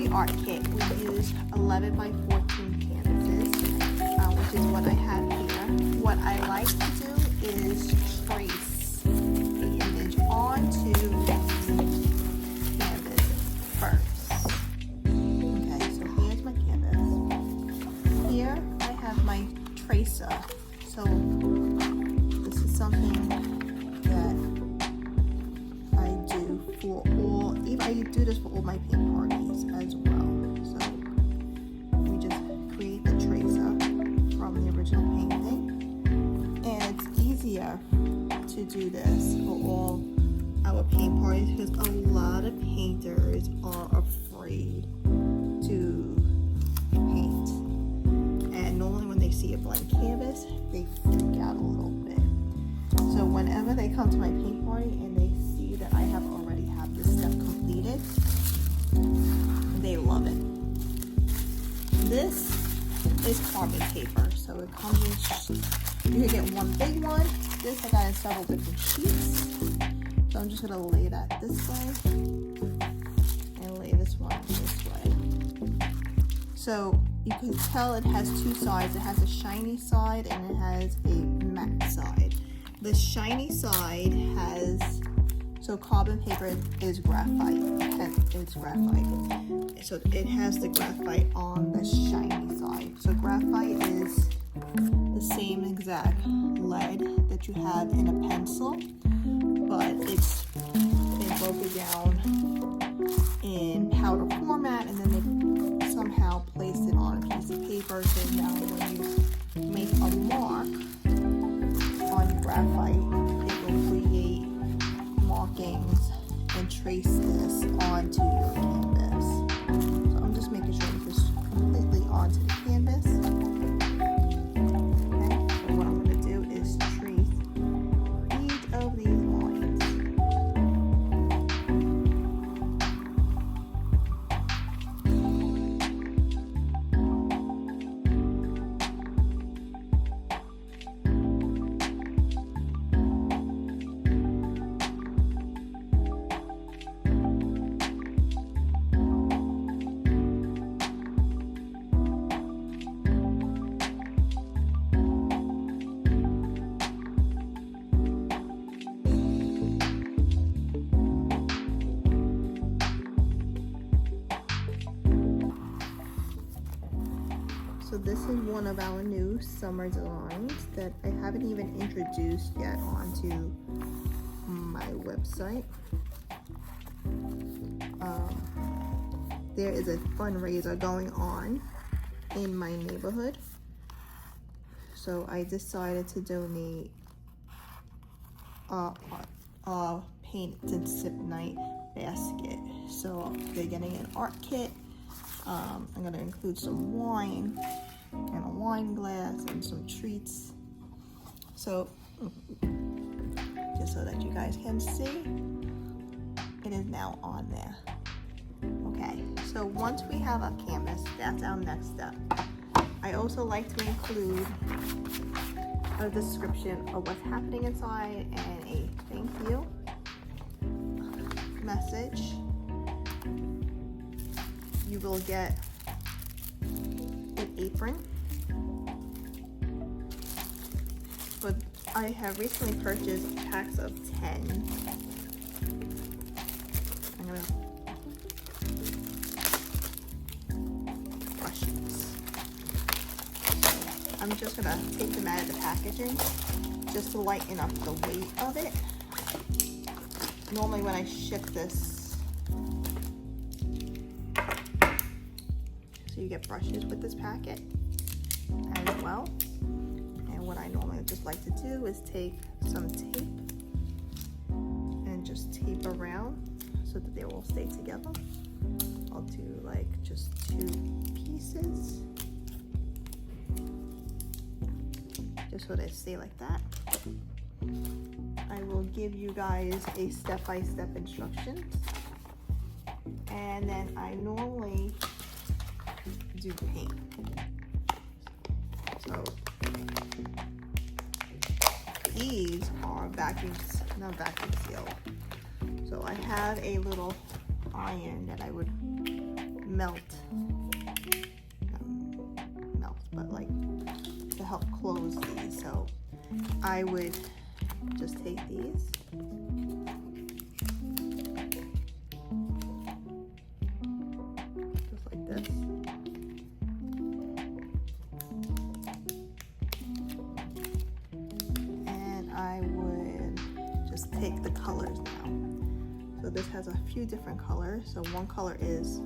the art kit, we used 11 by 14 canvases, which is what I have here. What I like to do is trace the image onto canvas first. Okay, so here's my canvas. Here I have my tracer. So this is something that I do for all, even I do this for all my paint parties as well. So we just create the tracer from the original painting, and it's easier to do this for all our paint parties because a lot of painters are afraid to paint, and normally when they see a blank canvas they freak out a little bit. So whenever they come to my paint party and they see that I have already have this step completed, they love it. This is carbon paper, so it comes in, you can get one big one. This I got in several different sheets. So I'm just gonna lay that this way and lay this one this way. So you can tell it has two sides. It has a shiny side and it has a matte side. The shiny side has, so carbon paper is graphite. It's graphite. So it has the graphite on the shiny side. So graphite is the same exact lead that you have in a pencil, but they broke it down in powder format, and then they somehow placed it on a piece of paper. So now when you make a mark on graphite, it will create markings and trace this onto your canvas. So I'm just making sure this is completely onto the canvas. Okay, so what I'm going to do is trace each of these lines. So this is one of our new summer designs that I haven't even introduced yet onto my website. There is a fundraiser going on in my neighborhood. So I decided to donate a paint and sip night basket. So they're getting an art kit. I'm going to include some wine and a wine glass and some treats. So, just so that you guys can see, it is now on there. Okay, so once we have a canvas, that's our next step. I also like to include a description of what's happening inside and a thank you message. You will get an apron. But I have recently purchased packs of 10. I'm gonna brush these. I'm just gonna take them out of the packaging just to lighten up the weight of it. Normally when I ship this, so you get brushes with this packet as well. And what I normally just like to do is take some tape and just tape around so that they will stay together. I'll do like just 2 pieces, just so they stay like that. I will give you guys a step-by-step instructions, and then I normally do paint. So these are not vacuum sealed. So I have a little iron that I would melt, but like to help close these. So I would just take these. Just like this. And I would just take the colors now. So this has a few different colors. So one color is,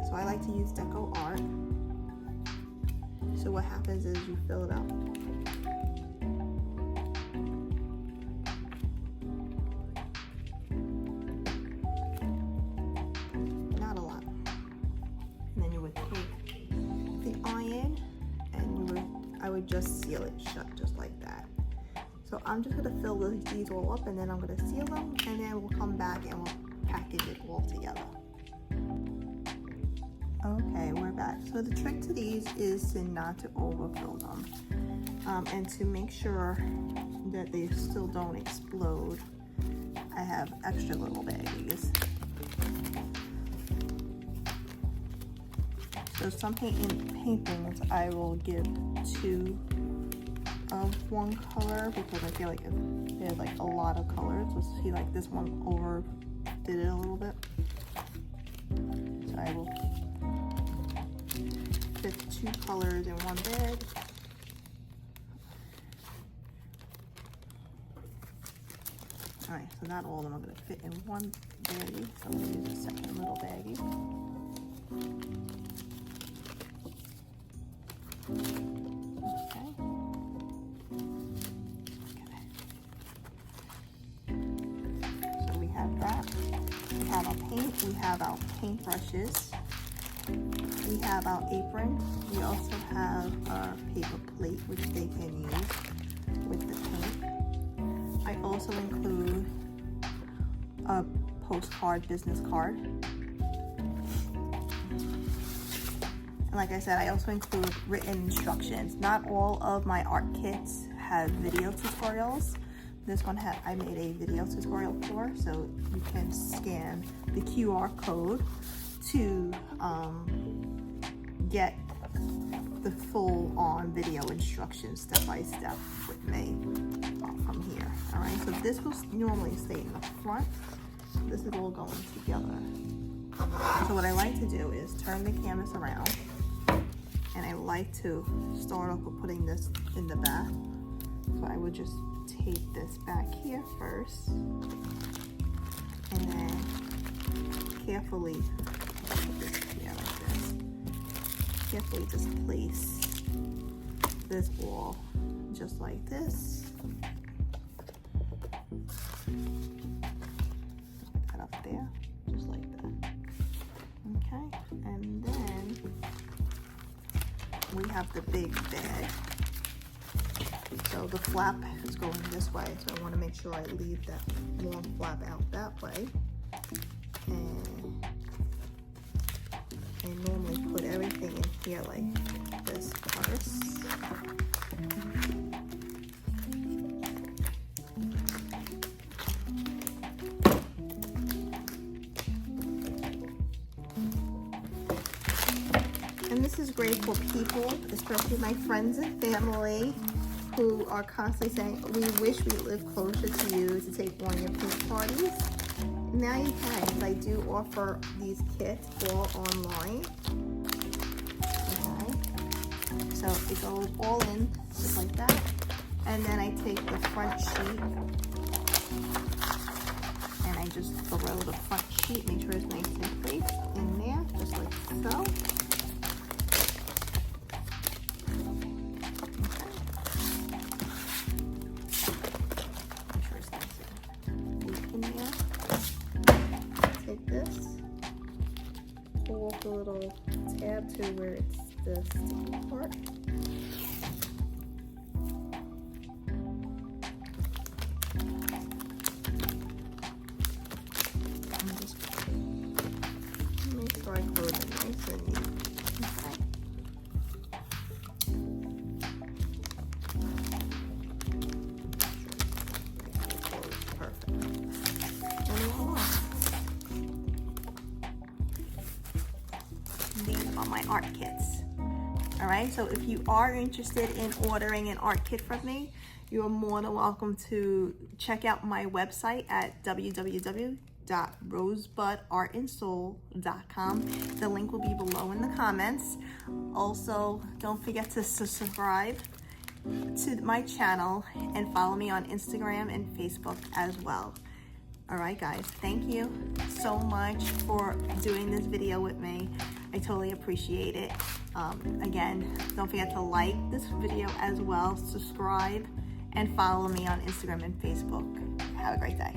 so I like to use Deco Art. So what happens is you fill it up. Not a lot. And then you would take the iron and I would just seal it shut just like that. So I'm just gonna fill these all up and then I'm gonna seal them and then we'll come back and we'll package it all together. Okay, we're back. So the trick to these is to not to overfill them and to make sure that they still don't explode. I have extra little baggies. So some paintings I will give 2 of one color because I feel like if there's like a lot of colors, let's see, like this one overdid it a little bit. So I will fit 2 colors in one bag. Alright, so not all of them are going to fit in one baggie, so let's use a second little baggie. So we have that. We have our paint, we have our paintbrushes. We have our apron. We also have our paper plate, which they can use with the paint. I also include a postcard, business card. And like I said, I also include written instructions. Not all of my art kits have video tutorials. This one I made a video tutorial for, so you can scan the QR code to get the full-on video instructions step by step with me from here. All right, so this will normally stay in the front. This is all going together. So what I like to do is turn the canvas around, and I like to start off with putting this in the back. So I would just tape this back here first, and then carefully put this here like this. Carefully just place this ball just like this. Put that up there, just like that. Okay, and then we have the big bag. So the flap is going this way, so I want to make sure I leave that long flap out that way. And I normally put everything in here like this first. And this is great for people, especially my friends and family, who are constantly saying, we wish we lived closer to you to take one of your paint parties. Now you can, because I do offer these kits all online. Okay. So it goes all in, just like that. And then I take the front sheet, and I just throw the front sheet, make sure it's nice and placed in there, just like so. Pull off the little tab to where it's the sticky part. And just make sure I close it nice and neat. Okay. Perfect. And voila. my art kits. All right, so if you are interested in ordering an art kit from me, you are more than welcome to check out my website at www.rosebudartandsoul.com. The link will be below in the comments. Also, don't forget to subscribe to my channel and follow me on Instagram and Facebook as well. All right, guys, thank you so much for doing this video with me. I totally appreciate it. Again, don't forget to like this video as well, subscribe, and follow me on Instagram and Facebook. Have a great day.